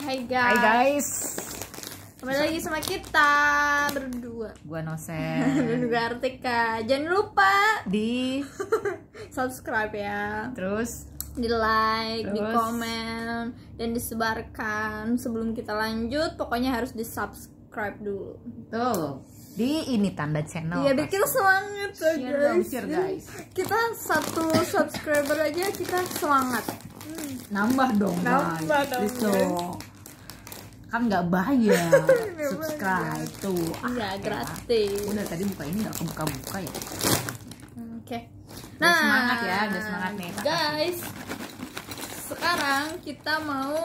Hai Hai guys. Kembali lagi sama kita berdua. Gua Nosen Dan juga Artika. Jangan lupa di subscribe ya, terus di like, di Terus? komen, dan disebarkan. Sebelum kita lanjut, pokoknya harus di subscribe dulu. tuh di ini tanda channel. Iya, bikin semangat ya Share guys. guys. Kita 1 subscriber aja kita semangat. Nambah dong Nambah guys. dong, Gitu. guys. Kan nggak bayar Nggak subscribe tuh. Iya, gratis. Udah tadi buka ini nggak kebuka-buka ya. Oke. Udah semangat ya, udah semangat nih, Pak. Guys, sekarang kita mau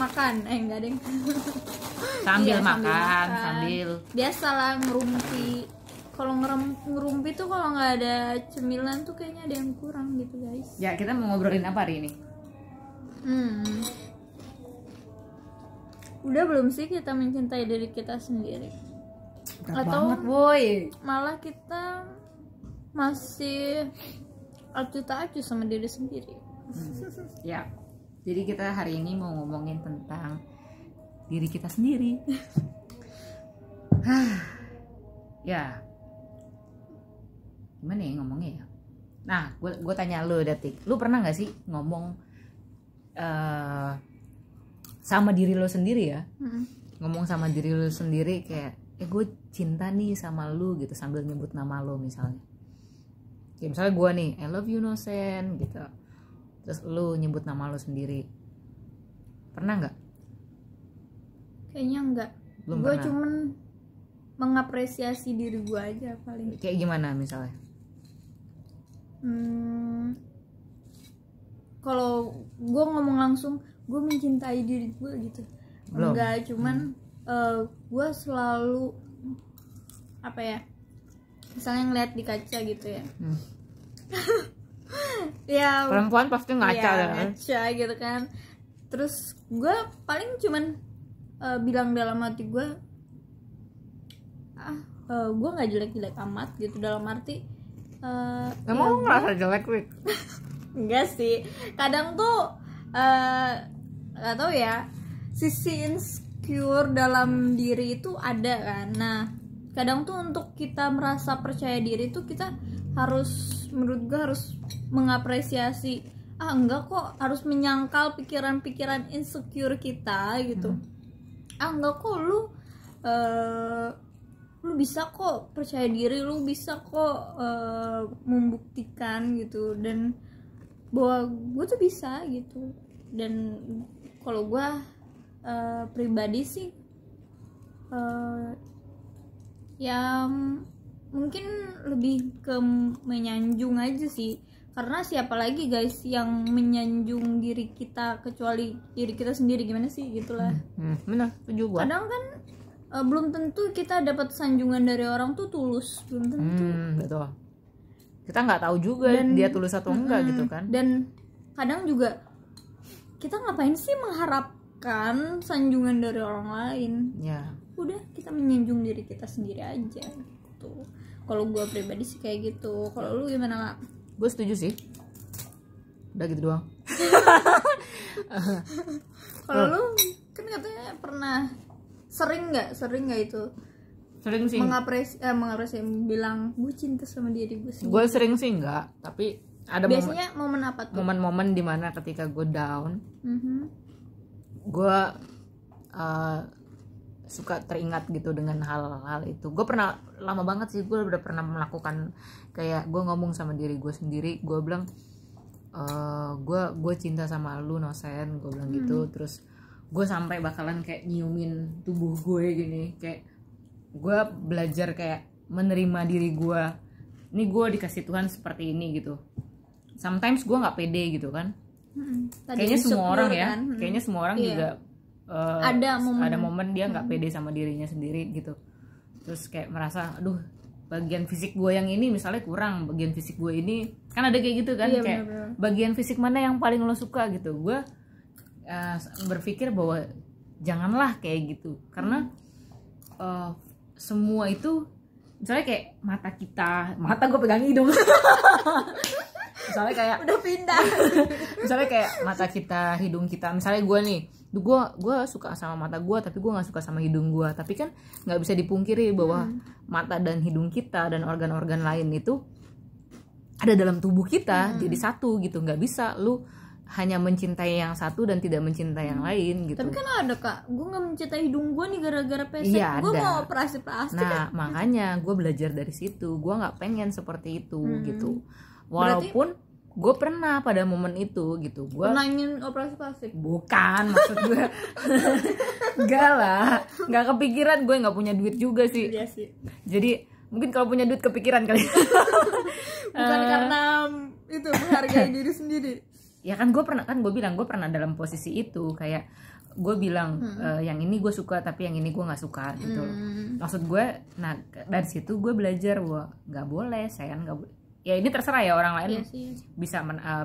makan. Enggak deng. Sambil Iya, makan, sambil biasalah ngerumpi. Kalau ngerumpi tuh kalau nggak ada cemilan tuh kayaknya ada yang kurang gitu guys. ya kita mau ngobrolin apa hari ini? Udah belum sih kita mencintai diri kita sendiri? Berat Atau- banget boy. Malah kita masih acuh tak acuh sama diri sendiri. Ya, jadi kita hari ini mau ngomongin tentang diri kita sendiri. Ya, gimana ya ngomongnya ya? Nah, gue tanya lu Datik, lu pernah nggak sih ngomong sama diri lo sendiri ya? Ngomong sama diri lo sendiri kayak, gue cinta nih sama lu gitu sambil nyebut nama lo misalnya. Ya misalnya gue nih, I love you Nosen gitu. Terus lu nyebut nama lo sendiri. Pernah nggak? Kayaknya enggak. Belum Gue pernah. cuman mengapresiasi diri gue aja paling. Kayak gimana misalnya? Kalau gue ngomong langsung, gue mencintai diri gue gitu. Belum. Enggak, cuman gue selalu apa ya? Misalnya ngeliat di kaca gitu ya. Ya. Perempuan pasti ngaca ya, kan? ngaca gitu kan. Terus gue paling cuman bilang dalam hati gue, gue nggak jelek-jelek amat gitu, dalam arti Emang lu ngerasa jelek, Wik? enggak sih, kadang tuh nggak tahu ya, sisi insecure dalam diri itu ada kan. Nah kadang tuh untuk kita merasa percaya diri tuh kita harus, menurut gue harus mengapresiasi, enggak kok, harus menyangkal pikiran-pikiran insecure kita gitu. Enggak kok, lu bisa kok percaya diri, lu bisa kok membuktikan gitu, dan bahwa gue tuh bisa gitu. Dan kalau gue pribadi sih ya mungkin lebih ke menyanjung aja sih, karena siapa lagi guys yang menyanjung diri kita kecuali diri kita sendiri, gimana sih gitulah. Benar, setuju gua. Kadang kan belum tentu kita dapat sanjungan dari orang tuh tulus, belum tentu. Betul. Kita nggak tahu juga dia tulus atau enggak gitu kan. Dan kadang juga kita ngapain sih mengharapkan sanjungan dari orang lain? Ya. Udah, kita menyanjung diri kita sendiri aja gitu. Kalau gue pribadi sih kayak gitu. Kalau lu gimana lah? Gue setuju sih. Udah gitu doang. Kalau lu kan katanya pernah sering nggak itu Sering sih. mengapresiasi bilang gue cinta sama diri gue sendiri. Gue sering sih enggak, tapi ada Biasanya momen apa tuh? momen-momen dimana ketika gue down, gue suka teringat gitu dengan hal-hal itu. Gue pernah, lama banget sih gue udah pernah melakukan kayak gue ngomong sama diri gue sendiri. Gue bilang gue cinta sama lu Nosen, gue bilang gitu. Terus gue sampai bakalan kayak nyiumin tubuh gue gini, kayak gue belajar kayak menerima diri gue. Ini gue dikasih Tuhan seperti ini gitu. Sometimes gue nggak pede gitu kan. Kayaknya semua orang ya, kayaknya semua orang juga ada momen dia nggak pede sama dirinya sendiri gitu. Terus kayak merasa, aduh, bagian fisik gue yang ini misalnya kurang, bagian fisik gue ini kan ada kayak gitu kan. Iya, kayak bener-bener. bagian fisik mana yang paling lo suka gitu. Gue berpikir bahwa janganlah kayak gitu, karena semua itu misalnya kayak mata gue pegang hidung. Misalnya kayak udah pindah. Misalnya kayak mata kita, hidung kita, misalnya gue nih gue suka sama mata gue tapi gue nggak suka sama hidung gue, tapi kan nggak bisa dipungkiri bahwa mata dan hidung kita dan organ-organ lain itu ada dalam tubuh kita jadi satu gitu. Nggak bisa lu hanya mencintai yang satu dan tidak mencintai yang lain gitu. Tapi kan ada kak, gue nggak mencintai hidung gue nih gara-gara pesek. Iya, Gue ada. mau operasi plastik. Nah makanya gue belajar dari situ, gue nggak pengen seperti itu gitu. Walaupun gue pernah pada momen itu gitu, gue pernah ingin operasi plastik. bukan maksud gue enggak lah, nggak kepikiran, gue nggak punya duit juga sih. Iya sih. Jadi mungkin kalau punya duit kepikiran kali. Bukan karena itu menghargai diri sendiri. Ya kan gue bilang gue pernah dalam posisi itu, kayak gue bilang yang ini gue suka tapi yang ini gue nggak suka gitu. Maksud gue, nah dari situ gue belajar bahwa nggak boleh sayang, nggak boleh. Ya ini terserah ya, orang lain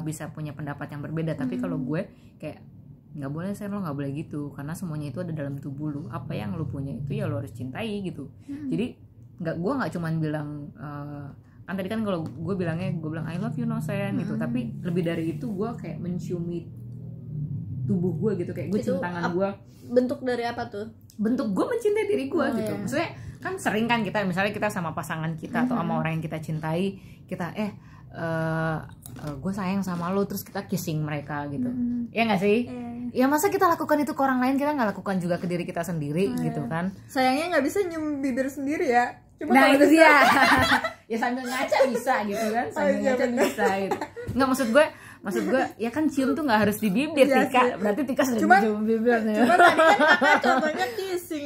bisa punya pendapat yang berbeda, tapi kalau gue kayak nggak boleh sayang, lo nggak boleh gitu, karena semuanya itu ada dalam tubuh lu. Apa yang lu punya itu ya lo harus cintai gitu. Jadi gue nggak cuman bilang kan tadi kan kalau gue bilang I love you no sayang gitu, tapi lebih dari itu gue kayak menciumi tubuh gue gitu, kayak gue cium tangan gue. Bentuk dari apa tuh? Bentuk gue mencintai diri gue gitu. Iya. Maksudnya kan sering kan kita misalnya kita sama pasangan kita atau sama orang yang kita cintai, kita gue sayang sama lo, terus kita kissing mereka gitu. Ya nggak sih? Ya masa kita lakukan itu ke orang lain, kita nggak lakukan juga ke diri kita sendiri gitu kan. Sayangnya nggak bisa nyium bibir sendiri ya. Cuma Nah kalau itu dia. Ya sambil ngaca bisa gitu kan, sambil iya, ngaca bener. bisa gitu. Nggak, maksud gue ya kan cium tuh nggak harus di bibir. Iya Tika sih. berarti Tika sudah Cuma- cium bibirnya. Cuma tadi kan kakak contohnya kissing.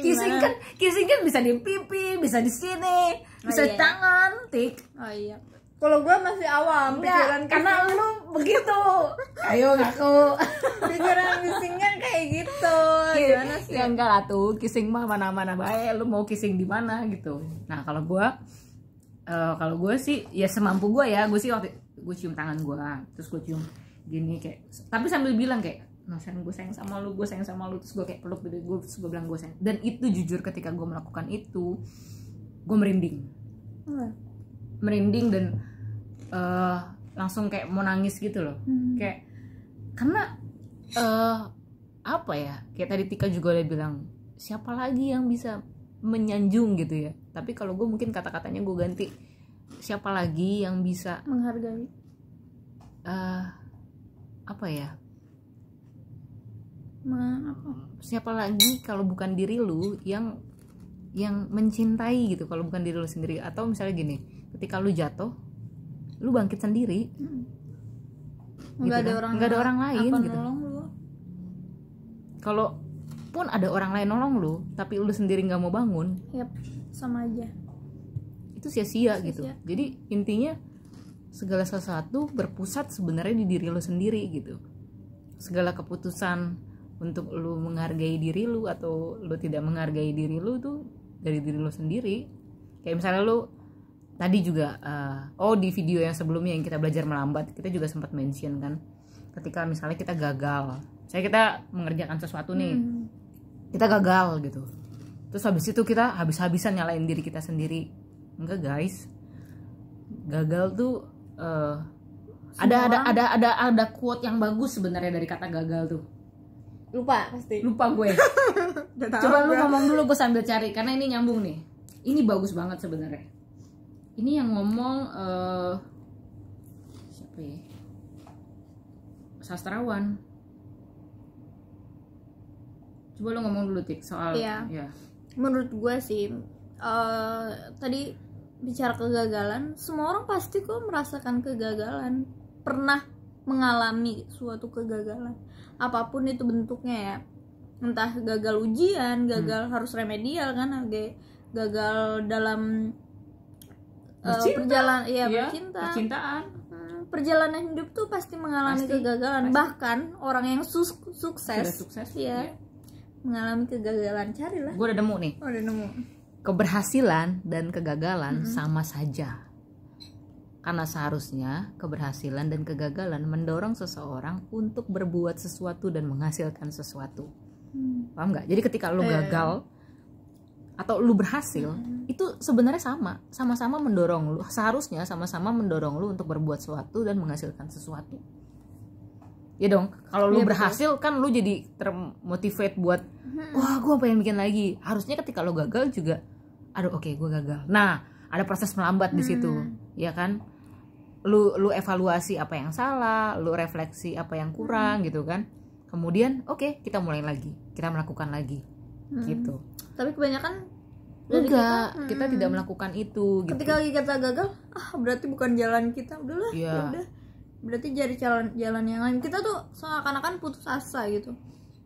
Kissing kan bisa di pipi, bisa di sini, bisa di iya. tangan, Tik. Oh iya. Kalau gue masih awam pikiran Karena lu begitu. Ayo ngaku. pikiran kissingnya kayak gitu. Gimana sih? Ya enggak lah tuh, kissing mah mana-mana baik, lu mau kissing di mana gitu. Nah, kalau gue sih ya semampu gue ya, gue cium tangan gue, terus gue cium gini kayak, tapi sambil bilang kayak, nah sayang gue sayang sama lu, terus gue kayak peluk diri gue, terus gue bilang gue sayang. Dan itu jujur ketika gue melakukan itu, gue merinding dan langsung kayak mau nangis gitu loh. Kayak karena apa ya, kayak tadi Tika juga udah bilang, siapa lagi yang bisa menyanjung gitu ya. Tapi kalau gue mungkin kata-katanya gue ganti, siapa lagi yang bisa Menghargai. apa ya, Apa? siapa lagi kalau bukan diri lu yang mencintai gitu, kalau bukan diri lu sendiri. Atau misalnya gini, ketika lu jatuh, lu bangkit sendiri. Nggak gitu ada kan? orang. Nggak ada orang lain apa gitu. nolong lu? Kalau pun ada orang lain nolong lu, tapi lu sendiri nggak mau bangun, Yap, sama aja. itu sia-sia gitu. Jadi intinya segala sesuatu berpusat sebenarnya di diri lu sendiri gitu. Segala keputusan untuk lu menghargai diri lu atau lu tidak menghargai diri lu tuh dari diri lu sendiri. Kayak misalnya lu tadi juga di video yang sebelumnya yang kita belajar melambat, kita juga sempat mention kan, ketika misalnya kita gagal, kita mengerjakan sesuatu nih, kita gagal gitu, terus habis itu kita habis-habisan nyalain diri kita sendiri. Enggak guys, gagal tuh ada quote yang bagus sebenarnya dari kata gagal tuh. Lupa pasti. Lupa gue. Coba lu ngomong dulu, gue sambil cari karena ini nyambung nih. Ini bagus banget sebenarnya. Ini yang ngomong siapa ya? Sastrawan. Coba lu ngomong dulu Tik soal Iya. ya. Menurut gue sih tadi bicara kegagalan, semua orang pasti kok merasakan kegagalan, pernah mengalami suatu kegagalan apapun itu bentuknya ya, entah gagal ujian, gagal harus remedial kan, gagal dalam perjalanan percintaan. Perjalanan hidup tuh pasti mengalami kegagalan. Bahkan orang yang sukses ya. mengalami kegagalan. Carilah. Gue udah nemu nih. Udah nemu. Keberhasilan dan kegagalan sama saja. Karena seharusnya keberhasilan dan kegagalan mendorong seseorang untuk berbuat sesuatu dan menghasilkan sesuatu. Paham nggak? Jadi ketika lu gagal atau lu berhasil, itu sebenarnya sama-sama mendorong lu. Seharusnya sama-sama mendorong lu untuk berbuat sesuatu dan menghasilkan sesuatu. Ya dong, kalau lu Iya, berhasil kan lu jadi termotivate buat wah gue pengen bikin lagi. Harusnya ketika lu gagal juga, aduh oke, gue gagal. Nah, ada proses melambat di situ, ya kan? Lu evaluasi apa yang salah, lu refleksi apa yang kurang gitu kan. Kemudian oke, kita mulai lagi, kita melakukan lagi, gitu. Tapi kebanyakan dari Enggak, kita tidak melakukan itu. Gitu. ketika kita gagal, berarti bukan jalan kita, udahlah, Iya. ya udah. Berarti jadi jalan yang lain. Kita tuh seakan-akan putus asa gitu.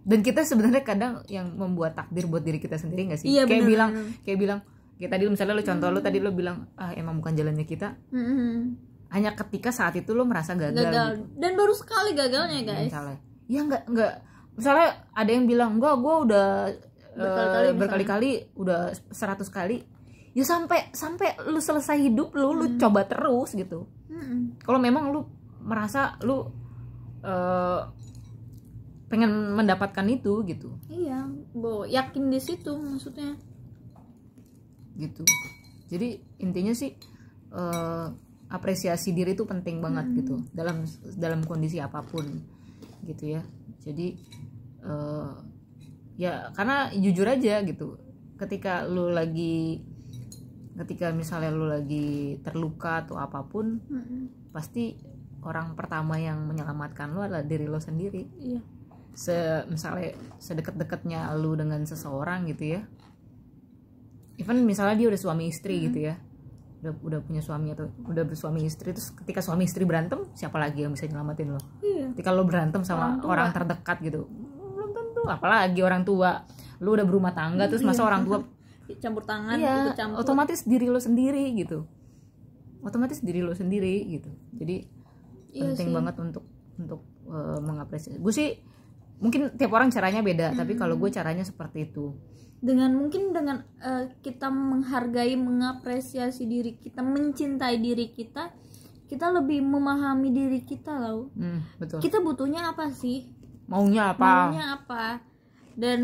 Dan kita sebenarnya kadang yang membuat takdir buat diri kita sendiri nggak sih? Iya, kayak bener, bilang, kayak tadi misalnya lu contoh lu tadi lu bilang emang bukan jalannya kita. Hanya ketika saat itu lu merasa gagal. Gitu. Dan baru sekali gagalnya guys. Misalnya, ya nggak. Misalnya ada yang bilang gue udah berkali-kali, udah 100 kali. Ya sampai lu selesai hidup lu coba terus gitu. Kalau memang lu merasa lu pengen mendapatkan itu gitu. Iya, yakin di situ maksudnya. Gitu. Jadi intinya sih apresiasi diri itu penting banget gitu dalam kondisi apapun gitu ya. Jadi ya karena jujur aja gitu. Ketika misalnya lu lagi terluka atau apapun, pasti orang pertama yang menyelamatkan lu adalah diri lu sendiri. Iya. Misalnya sedekat-dekatnya lu dengan seseorang gitu ya. Even misalnya dia udah suami istri gitu ya. Udah punya suami atau udah bersuami istri, terus ketika suami istri berantem, siapa lagi yang bisa nyelamatin lo? Iya. Ketika lo berantem sama orang terdekat gitu, belum tentu. Apalagi orang tua, lo udah berumah tangga, terus masa orang tua campur tangan, iya, ikut campur. otomatis diri lo sendiri gitu. Jadi penting banget untuk mengapresiasi. Gue sih mungkin tiap orang caranya beda, tapi kalau gue caranya seperti itu. Dengan kita menghargai, mengapresiasi diri kita, mencintai diri kita, kita lebih memahami diri kita loh. Betul. Kita butuhnya apa sih? Maunya apa? Dan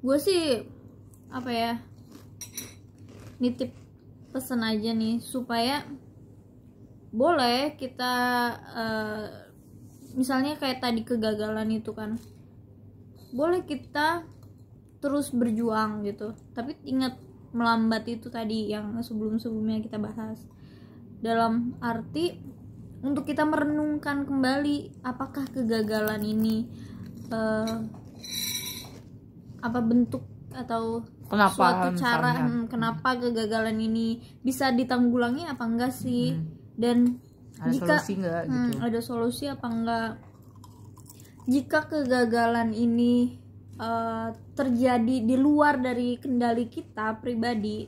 gue sih nitip pesan aja nih supaya boleh kita misalnya kayak tadi kegagalan itu kan, boleh kita terus berjuang gitu, tapi ingat melambat itu tadi yang sebelumnya kita bahas, dalam arti untuk kita merenungkan kembali apakah kegagalan ini apa bentuk atau suatu cara kenapa kegagalan ini bisa ditanggulangi apa enggak sih, dan ada solusi enggak gitu. Ada solusi apa enggak. Jika kegagalan ini terjadi di luar dari kendali kita pribadi,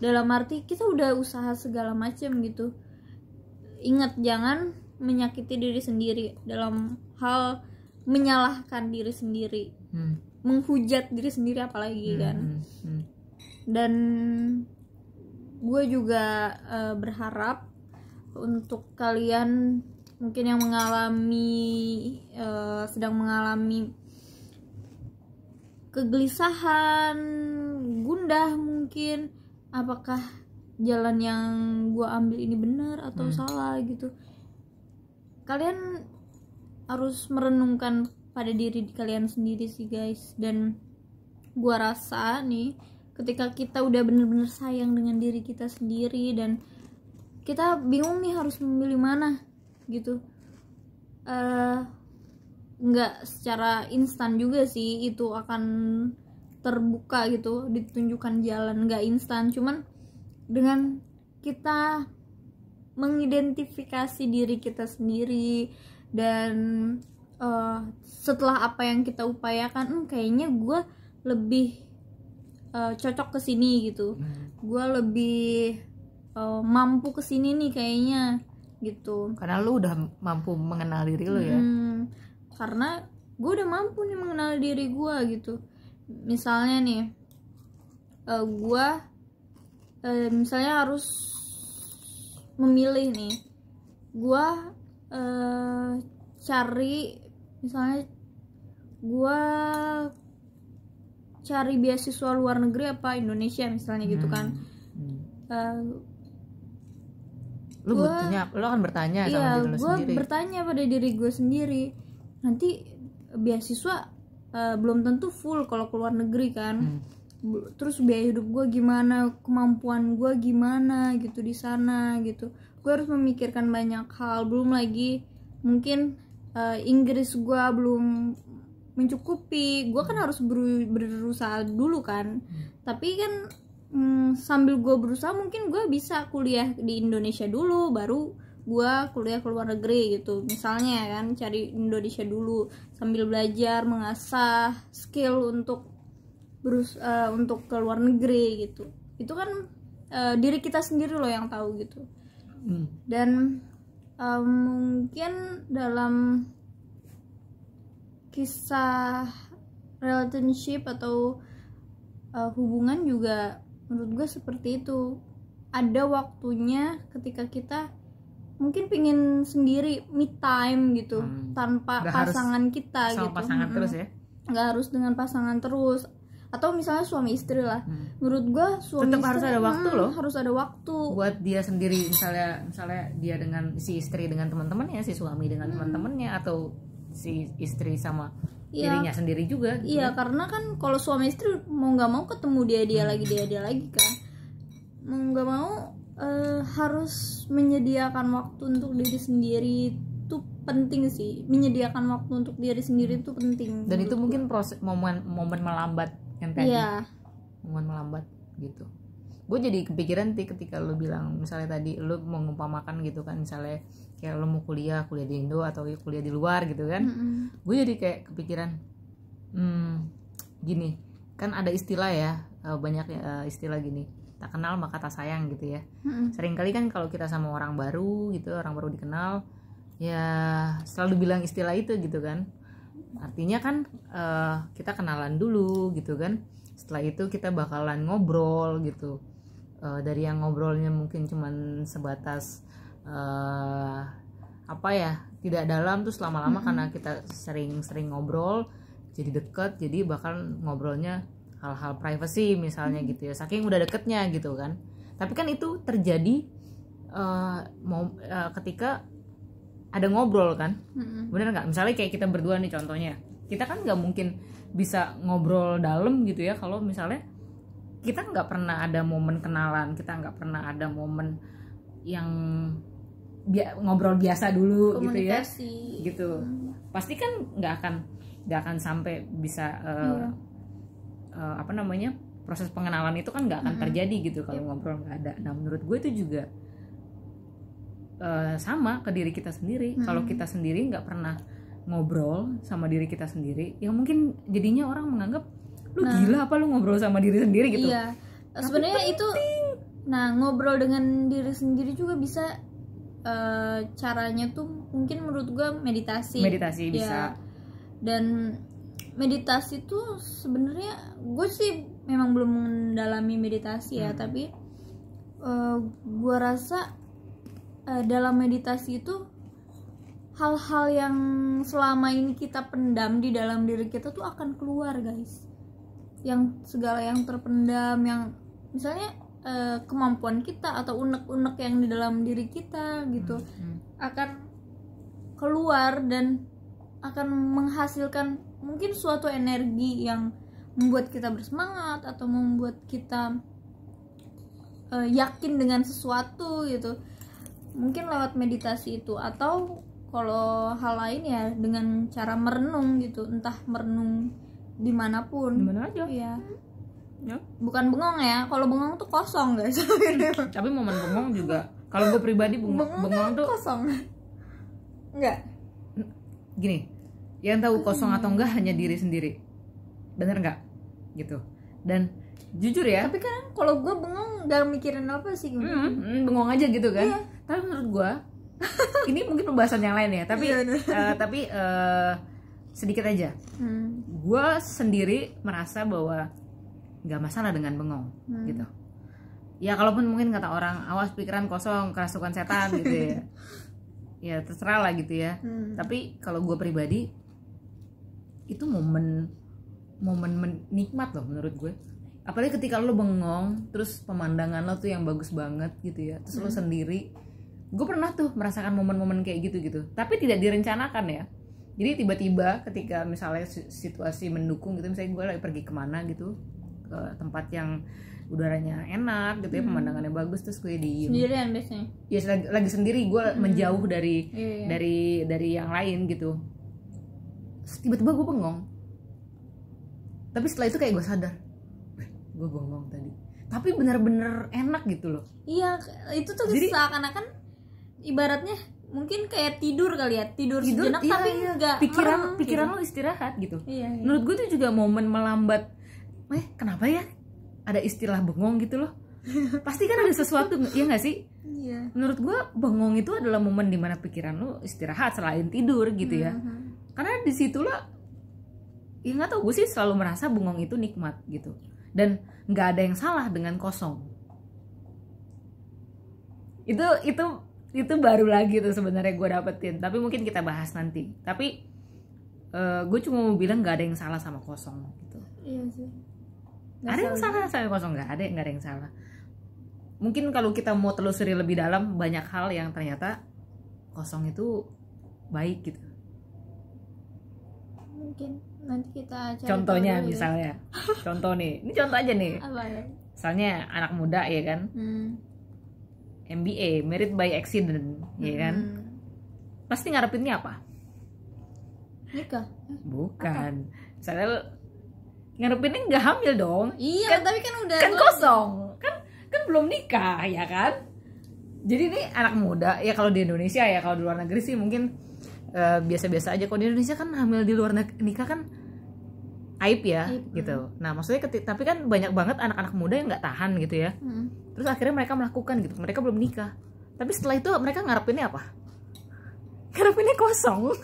dalam arti kita udah usaha segala macam gitu, ingat jangan menyakiti diri sendiri dalam hal menyalahkan diri sendiri, menghujat diri sendiri apalagi kan. Dan gue juga berharap untuk kalian mungkin yang sedang mengalami kegelisahan, gundah mungkin, apakah jalan yang gue ambil ini benar atau salah gitu. Kalian harus merenungkan pada diri kalian sendiri sih guys. Dan gue rasa nih, ketika kita udah bener-bener sayang dengan diri kita sendiri dan kita bingung nih harus memilih mana gitu, nggak secara instan juga sih itu akan terbuka gitu, ditunjukkan jalan, nggak instan. Cuman dengan kita mengidentifikasi diri kita sendiri dan setelah apa yang kita upayakan, kayaknya gue lebih cocok ke sini gitu, gue lebih mampu kesini nih kayaknya gitu, karena lu udah mampu mengenal diri lu ya. Karena gue udah mampu nih mengenal diri gue gitu. Misalnya nih gue misalnya harus memilih nih, gue cari beasiswa luar negeri apa Indonesia misalnya gitu kan. Lu lu akan bertanya sama diri lu sendiri. Gue bertanya pada diri gue sendiri, nanti beasiswa belum tentu full kalau keluar negeri kan. Terus biaya hidup gue gimana, kemampuan gue gimana gitu di sana gitu. Gue harus memikirkan banyak hal, belum lagi mungkin Inggris gue belum mencukupi. Gue kan harus berusaha dulu kan. Tapi kan sambil gue berusaha mungkin gue bisa kuliah di Indonesia dulu, baru gue kuliah ke luar negeri gitu misalnya kan. Cari Indonesia dulu sambil belajar mengasah skill untuk untuk ke luar negeri gitu. Itu kan diri kita sendiri loh yang tahu gitu. Dan mungkin dalam kisah relationship atau hubungan juga menurut gue seperti itu. Ada waktunya ketika kita mungkin pingin sendiri me time gitu, tanpa pasangan kita sama gitu. Pasangan terus ya, nggak harus dengan pasangan terus, atau misalnya suami istri lah. Menurut gue suami tetap istri harus ada waktu loh, harus ada waktu buat dia sendiri. Misalnya dia dengan si istri dengan teman-temannya, si suami dengan teman-temannya, atau si istri sama dirinya sendiri juga gitu. Iya, karena kan kalau suami istri mau nggak mau ketemu dia lagi kan, mau nggak mau harus menyediakan waktu untuk diri sendiri. Itu penting sih, menyediakan waktu untuk diri sendiri itu penting. Dan itu mungkin proses momen melambat yang tadi. Momen melambat gitu. Gue jadi kepikiran ketika lu bilang misalnya tadi lu mengumpamakan gitu kan, misalnya kayak lu mau kuliah di Indo atau kuliah di luar gitu kan. Gue jadi kayak kepikiran gini, kan ada istilah ya, banyak istilah gini, tak kenal maka tak sayang gitu ya. Seringkali kan kalau kita sama orang baru gitu, orang baru dikenal, ya selalu bilang istilah itu gitu kan. Artinya kan kita kenalan dulu gitu kan, setelah itu kita bakalan ngobrol gitu. Dari yang ngobrolnya mungkin cuman sebatas tidak dalam, terus lama-lama karena kita sering ngobrol jadi deket, jadi bakal ngobrolnya hal-hal privacy misalnya gitu ya, saking udah deketnya gitu kan. Tapi kan itu terjadi ketika ada ngobrol kan. Bener nggak? Misalnya kayak kita berdua nih contohnya, kita kan nggak mungkin bisa ngobrol dalam gitu ya kalau misalnya kita nggak pernah ada momen kenalan, kita nggak pernah ada momen yang ngobrol biasa dulu komunikasi gitu. Pasti kan nggak akan sampai bisa proses pengenalan itu kan nggak akan terjadi gitu kalau ngobrol nggak ada. Nah menurut gue itu juga sama ke diri kita sendiri. Kalau kita sendiri nggak pernah ngobrol sama diri kita sendiri, ya mungkin jadinya orang menganggap lu gila apa lu ngobrol sama diri sendiri gitu. Iya, sebenarnya itu. Nah, ngobrol dengan diri sendiri juga bisa caranya tuh mungkin menurut gue meditasi bisa. Dan meditasi tuh sebenarnya gue sih memang belum mendalami meditasi ya, tapi gue rasa dalam meditasi itu hal-hal yang selama ini kita pendam di dalam diri kita tuh akan keluar guys. Yang segala yang terpendam, yang misalnya kemampuan kita atau unek-unek yang di dalam diri kita gitu akan keluar dan akan menghasilkan mungkin suatu energi yang membuat kita bersemangat atau membuat kita yakin dengan sesuatu gitu. Mungkin lewat meditasi itu, atau kalau hal lain ya dengan cara merenung gitu, entah merenung dimanapun, dimana aja ya. Bukan bengong ya, kalau bengong tuh kosong guys. Tapi momen bengong juga, kalau gue pribadi bengong tuh kosong. Enggak. Gini, yang tahu kosong atau enggak hanya diri sendiri, bener nggak gitu. Dan jujur ya, tapi kan kalau gue bengong gak mikirin apa sih, bengong aja gitu kan. Iya. Tapi menurut gue ini mungkin pembahasan yang lain ya, tapi sedikit aja. Gue sendiri merasa bahwa nggak masalah dengan bengong gitu ya. Kalaupun mungkin kata orang awas pikiran kosong kerasukan setan gitu ya, ya terserah lah gitu ya. Tapi kalau gue pribadi itu momen nikmat loh menurut gue. Apalagi ketika lo bengong terus pemandangan lo tuh yang bagus banget gitu ya, terus lo sendiri gue pernah tuh merasakan momen-momen kayak gitu tapi tidak direncanakan ya. Jadi tiba-tiba ketika misalnya situasi mendukung gitu, misalnya gue lagi pergi kemana gitu ke tempat yang udaranya enak gitu ya, pemandangannya bagus, terus gue diem sendirian biasanya ya, lagi sendiri gue menjauh Iya. dari yang lain gitu. Terus tiba-tiba gue bengong, tapi setelah itu kayak gue sadar, gue bengong tadi, tapi benar-benar enak gitu loh. Iya, itu tuh Jadi- seakan-akan ibaratnya mungkin kayak tidur kali ya, tidur sejenak iya, tapi iya. nggak merem pikiran gitu. lo istirahat gitu. Iya. Menurut gue itu juga momen melambat. Kenapa ya ada istilah bengong gitu loh? Pasti kan ada sesuatu, ya nggak sih? Iya. Menurut gue bengong itu adalah momen dimana pikiran lo istirahat selain tidur gitu ya. Karena disitulah, ya nggak tau, gue sih selalu merasa bengong itu nikmat gitu. Dan nggak ada yang salah dengan kosong. Itu baru lagi tuh sebenarnya gue dapetin. Tapi mungkin kita bahas nanti. Tapi gue cuma mau bilang nggak ada yang salah sama kosong gitu. Iya sih. Ada yang salah sama kosong? Nggak ada yang salah. Mungkin kalau kita mau telusuri lebih dalam, banyak hal yang ternyata kosong itu baik gitu. Mungkin nanti kita cari Contohnya tahu dulu ya. misalnya, contoh nih, ini contoh aja nih. Apa ya? Misalnya anak muda ya kan, MBA, married by accident, ya kan. Pasti ngarepinnya apa? Nikah. Bukan. Misalnya ngarepinnya nggak hamil dong. Iya, tapi kan udah Kan kosong, kan belum nikah ya kan. Jadi nih anak muda ya, kalau di Indonesia ya, kalau di luar negeri sih mungkin biasa-biasa aja. Kalau di Indonesia kan hamil di luar nikah kan aib ya, gitu. Nah maksudnya tapi kan banyak banget anak-anak muda yang nggak tahan gitu ya. Terus akhirnya mereka melakukan gitu, mereka belum nikah, tapi setelah itu mereka ngarepinnya apa? Ngarepinnya kosong.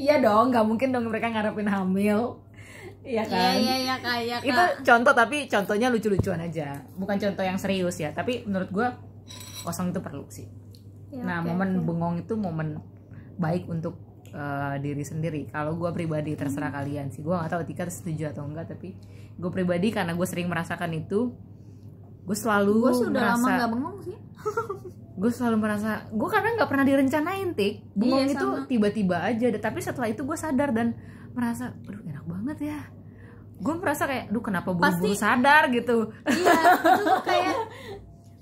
Iya dong, nggak mungkin dong mereka ngarepin hamil. Iya kan? Iya kayak Itu contoh, tapi contohnya lucu-lucuan aja, bukan contoh yang serius ya. Tapi menurut gue kosong itu perlu sih. Ya, Nah momen bengong itu momen baik untuk diri sendiri. Kalau gue pribadi, terserah kalian sih. Gue nggak tahu Tika setuju atau enggak, tapi gue pribadi karena gue sering merasakan itu, gue selalu gue sudah lama merasa, nggak bengong sih. gue selalu merasa, gue karena nggak pernah direncanain Tik, bengong Iya, itu sama. tiba-tiba aja. Tapi setelah itu gue sadar dan merasa, aduh enak banget ya. Gue merasa kayak, aduh kenapa buru-buru sadar gitu. Iya, itu tuh kayak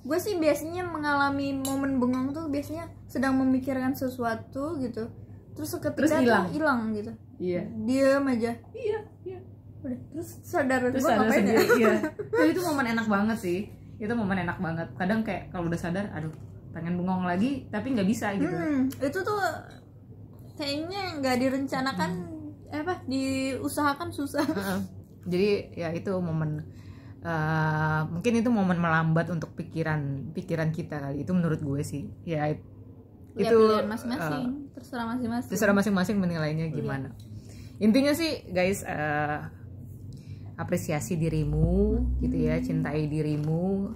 gue sih biasanya mengalami momen bengong tuh biasanya sedang memikirkan sesuatu gitu, terus seketika Terus hilang gitu. Iya. Diam aja. Iya. Udah, terus sadar Terus gue sadar ngapain ya? sendiri. Iya. Nah, itu momen enak banget sih. Itu momen enak banget. Kadang kayak kalau udah sadar, aduh pengen bengong lagi tapi nggak bisa gitu. Itu tuh kayaknya nggak direncanakan, diusahakan susah. Jadi ya itu momen, mungkin itu momen melambat untuk pikiran kita kali. Itu menurut gue sih. Ya Ya, itu pilihan masing-masing, terserah masing-masing. terserah masing-masing menilainya gimana. Intinya sih guys, apresiasi dirimu gitu ya, cintai dirimu,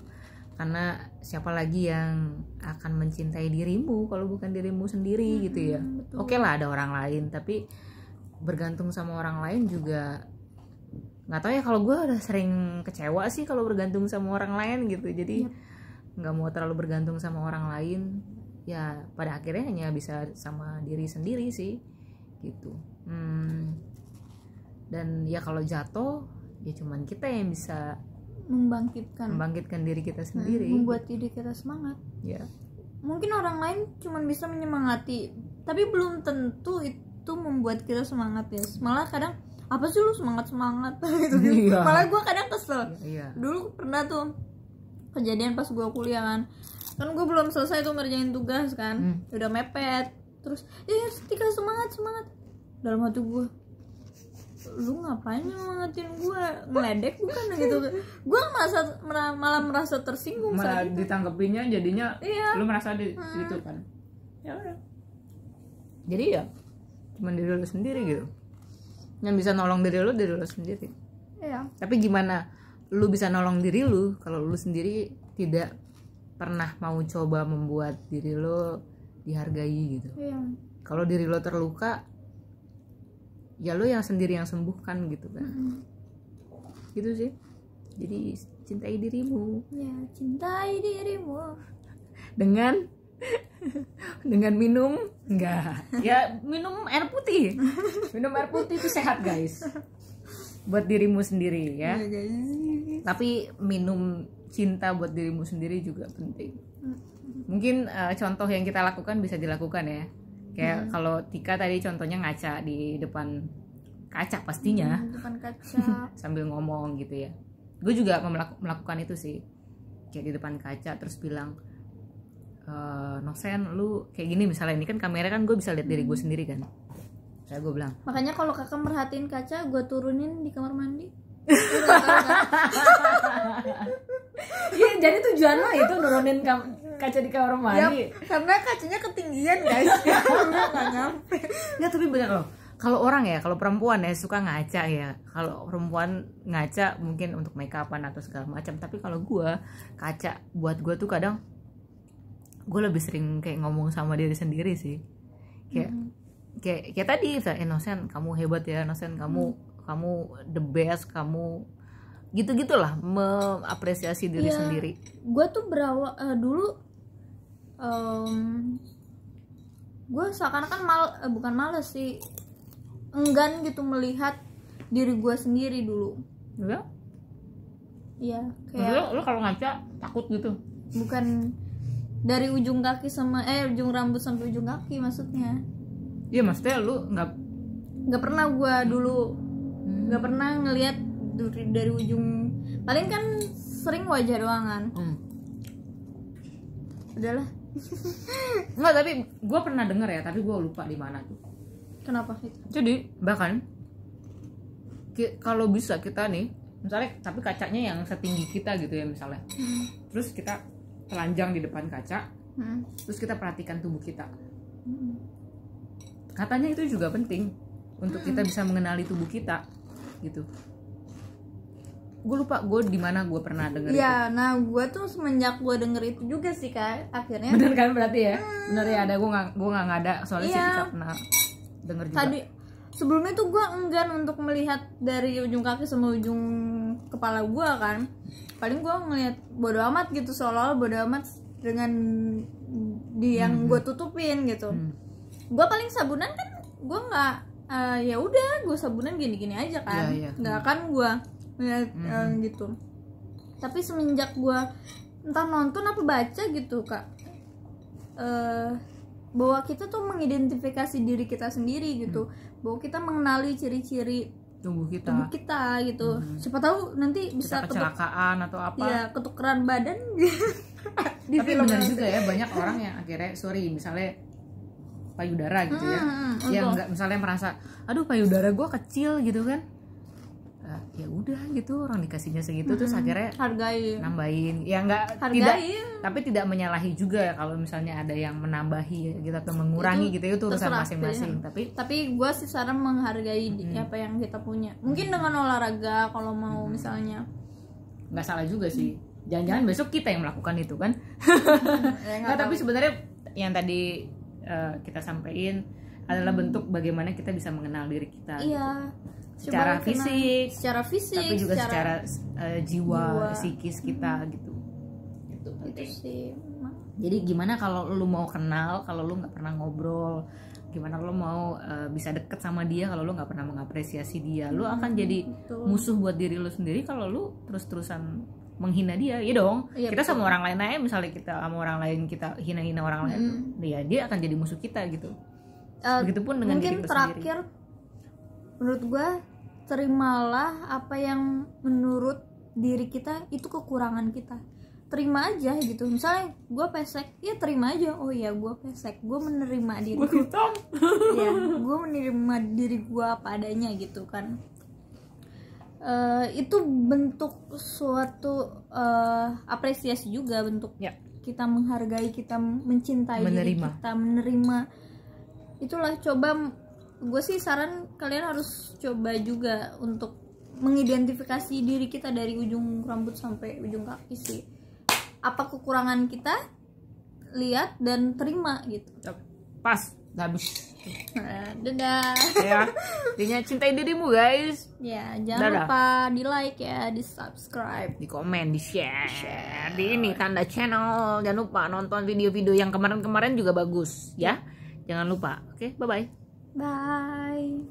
karena siapa lagi yang akan mencintai dirimu kalau bukan dirimu sendiri gitu ya. Oke lah ada orang lain, tapi bergantung sama orang lain juga nggak tahu ya. Kalau gue udah sering kecewa sih kalau bergantung sama orang lain gitu. Jadi nggak mau terlalu bergantung sama orang lain ya, pada akhirnya hanya bisa sama diri sendiri sih gitu. Dan ya kalau jatuh ya cuman kita yang bisa membangkitkan diri kita sendiri, membuat diri kita semangat. ya. Mungkin orang lain cuman bisa menyemangati, tapi belum tentu itu membuat kita semangat ya. Malah kadang, apa sih lu semangat gitu. Iya. Malah gue kadang kesel. Iya. Dulu pernah tuh kejadian pas gue kuliah kan gue belum selesai tuh ngerjain tugas kan, udah mepet. Terus Tika semangat. Dalam hati gue, lu ngapain nyemangatin gue, ngeledek bukan gitu. Gue malah merasa tersinggung Malah saat itu. ditangkepinnya jadinya Iya. lu merasa gitu kan. Ya udah. Jadi ya cuman diri lu sendiri gitu. Yang bisa nolong diri lu sendiri. Iya. Tapi gimana lu bisa nolong diri lu kalau lu sendiri tidak pernah mau coba membuat diri lu dihargai gitu. Iya. Kalau diri lu terluka, ya lu yang sendiri yang sembuhkan gitu kan. Gitu sih. Jadi cintai dirimu Ya, cintai dirimu dengan Dengan minum enggak ya, minum air putih. Minum air putih itu sehat guys, buat dirimu sendiri ya. Iya, guys. Tapi minum cinta buat dirimu sendiri juga penting. Mungkin contoh yang kita lakukan bisa dilakukan ya. Kayak kalau Tika tadi contohnya ngaca di depan kaca pastinya, Depan kaca. sambil ngomong gitu ya. Gue juga melakukan itu sih, kayak di depan kaca terus bilang, Nosen lu kayak gini misalnya, ini kan kamera kan gue bisa lihat diri gue sendiri kan. Saya gue bilang, Makanya kalau kakak merhatiin kaca, gue turunin di kamar mandi. iya jadi tujuan lo itu nurunin kaca di kamar mandi. Karena kacanya ketinggian guys. Nggak nyampe. Nggak, tapi bener loh, kalau orang ya, kalau perempuan ya suka ngaca ya. Kalau perempuan ngaca mungkin untuk make upan atau segala macam, tapi kalau gue kaca buat gue tuh kadang gue lebih sering kayak ngomong sama diri sendiri sih. Kayak tadi Nosen kamu hebat ya, Nosen kamu the best, kamu gitu-gitulah, mengapresiasi diri sendiri. Gue tuh berawal dulu gue seakan-akan bukan males sih, enggan gitu melihat diri gue sendiri dulu. Ya? Iya, kayak Lo kalau ngaca takut gitu? bukan dari ujung kaki sama ujung rambut sampai ujung kaki maksudnya. Iya maksudnya lu Nggak pernah gue dulu nggak pernah ngelihat dari ujung, paling kan sering wajah doang kan. Udahlah. Enggak, tapi gue pernah denger ya, tapi gue lupa di mana tuh. Kenapa itu? Jadi bahkan kalau bisa kita nih misalnya, tapi kacanya yang setinggi kita gitu ya misalnya, terus kita telanjang di depan kaca, terus kita perhatikan tubuh kita. Katanya itu juga penting untuk kita bisa mengenali tubuh kita gitu. Gue lupa gue di mana gue pernah denger itu. Ya, nah gue tuh semenjak gue denger itu juga sih Kak, akhirnya. Bener kan berarti ya? Bener ya, ada gue nggak ada soalnya sih kita pernah denger juga. Tadi sebelumnya tuh gue enggan untuk melihat dari ujung kaki sama ujung kepala gue kan. Paling gue ngeliat bodo amat gitu, seolah-olah bodo amat dengan yang gue tutupin gitu. Gue paling sabunan kan gue nggak ya udah gue sabunan gini-gini aja kan, nggak akan gue ngeliat gitu. Tapi semenjak gue entah nonton apa baca gitu Kak, bahwa kita tuh mengidentifikasi diri kita sendiri gitu, bahwa kita mengenali ciri-ciri tubuh kita gitu. Siapa tahu nanti bisa kita kecelakaan atau apa ya, ketukeran badan. Tapi benar juga ya, banyak orang yang akhirnya misalnya payudara gitu ya, yang nggak misalnya merasa aduh payudara gue kecil gitu kan, ya udah gitu, orang dikasihnya segitu terus akhirnya hargai, nambahin ya, nggak tapi tidak menyalahi juga kalau misalnya ada yang menambahi gitu atau mengurangi gitu, itu urusan masing-masing. Tapi gue sih saran menghargai apa yang kita punya, mungkin dengan olahraga kalau mau misalnya. Nggak salah juga sih, jangan-jangan besok kita yang melakukan itu kan. Nggak, tapi sebenarnya yang tadi kita sampaikan adalah bentuk bagaimana kita bisa mengenal diri kita. Iya. Gitu. Secara fisik, tapi juga secara jiwa, psikis kita gitu. Itu penting. Sih. Jadi gimana kalau lu mau kenal, kalau lu nggak pernah ngobrol, gimana lu mau bisa deket sama dia kalau lu nggak pernah mengapresiasi dia, lu akan jadi musuh buat diri lu sendiri kalau lu terus-terusan menghina dia. Ya dong, kita sama orang lain aja, misalnya kita sama orang lain kita hina-hina orang lain, dia akan jadi musuh kita gitu. Begitupun dengan diri kita terakhir sendiri. Menurut gue, terimalah apa yang menurut diri kita itu kekurangan kita, terima aja gitu. Misalnya gue pesek, ya terima aja, oh ya gue pesek, gue menerima diri gue. Ya, gue menerima diri gue apa adanya gitu kan. Itu bentuk suatu apresiasi juga, bentuk kita menghargai, kita mencintai diri kita, menerima. Itulah, coba, gue sih saran kalian harus coba juga untuk mengidentifikasi diri kita dari ujung rambut sampai ujung kaki sih. Apa kekurangan kita, lihat dan terima gitu. Pas habis Dadah. ya. Intinya cintai dirimu guys. Ya, jangan Dadah. lupa di like ya, di subscribe. Di komen, di share, di ini tanda channel. Jangan lupa nonton video-video yang kemarin-kemarin juga bagus ya. Jangan lupa. Oke, bye bye. Bye.